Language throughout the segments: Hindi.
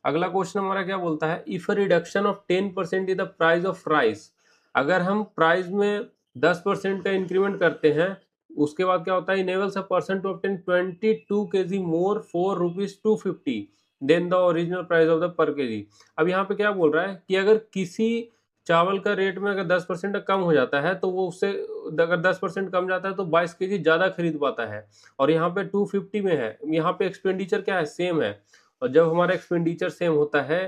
अगला क्वेश्चन हमारा क्या बोलता है, if a reduction of 10% in the price of rice, अगर हम प्राइस में 10% का इंक्रीमेंट करते हैं, उसके बाद क्या होता है, enables a person to obtain 22 kg more for ₹250 than the original price of the per kg. अब यहाँ पे क्या बोल रहा है कि अगर किसी चावल का रेट में अगर 10% कम हो जाता है तो वो उससे, अगर 10% कम जाता है तो 22 केजी ज़्यादा खरीद पाता है, और यहाँ पे 250 में है, यहाँ पे एक्सपेंडिचर क्या है, सेम है। और जब हमारा एक्सपेंडिचर सेम होता है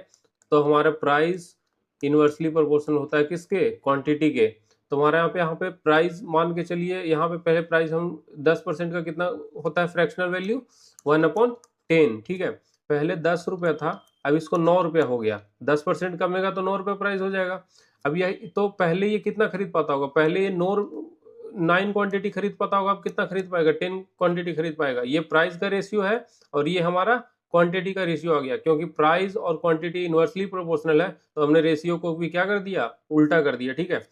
तो हमारा प्राइस इनवर्सली प्रोपोर्शनल होता है किसके, क्वांटिटी के। तो हमारे यहाँ पे प्राइस मान के चलिए, यहाँ पे पहले प्राइस हम 10% का कितना होता है फ्रैक्शनल वैल्यू, 1/10, ठीक है। पहले 10 रुपया था, अब इसको 9 रुपया हो गया, 10% कमेगा तो 9 रुपये प्राइस हो जाएगा। अब यह तो पहले ये कितना खरीद पाता होगा, पहले ये 9 क्वांटिटी खरीद पाता होगा, अब कितना खरीद पाएगा, 10 क्वांटिटी खरीद पाएगा। ये प्राइस का रेशियो है और ये हमारा क्वांटिटी का रेशियो आ गया, क्योंकि प्राइस और क्वांटिटी इनवर्सली प्रोपोर्शनल है तो हमने रेशियो को भी क्या कर दिया, उल्टा कर दिया, ठीक है।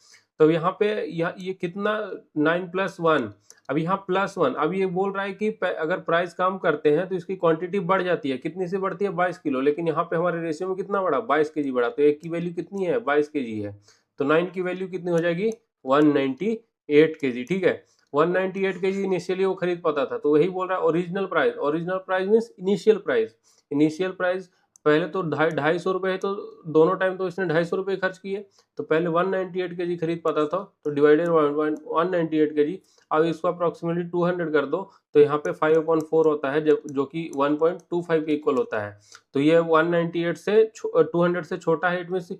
तो यहाँ पे ये कितना, 9+1, अब यहाँ +1, अब ये बोल रहा है कि अगर प्राइस कम करते हैं तो इसकी क्वांटिटी बढ़ जाती है, कितनी से बढ़ती है, 22 किलो, लेकिन यहाँ पे हमारे रेशियो में कितना बढ़ा, 22 केजी बढ़ा, तो एक की वैल्यू कितनी है, 22 केजी है, तो 9 की वैल्यू कितनी हो जाएगी, 198 केजी, ठीक है। 198 केजी इनिशियली वो खरीद पाता था, तो वही बोल रहा है original price, original price means initial price, initial price पहले तो 250 है, तो दोनों टाइम तो इसने 250 रुपये खर्च किए, तो पहले 198 केजी खरीद पाता था, तो डिवाइडेड 198 केजी। अब इसको अप्रॉक्सीमेटली 200 कर दो, तो यहाँ पे 5/4 होता है, जो कि 1.25 के इक्वल होता है। तो ये 198 से 200 से छोटा है, इट मीन्स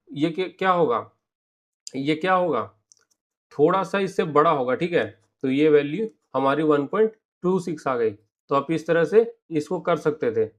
ये क्या होगा, ये क्या होगा, थोड़ा सा इससे बड़ा होगा, ठीक है। तो ये वैल्यू हमारी 1.26 आ गई। तो आप इस तरह से इसको कर सकते थे।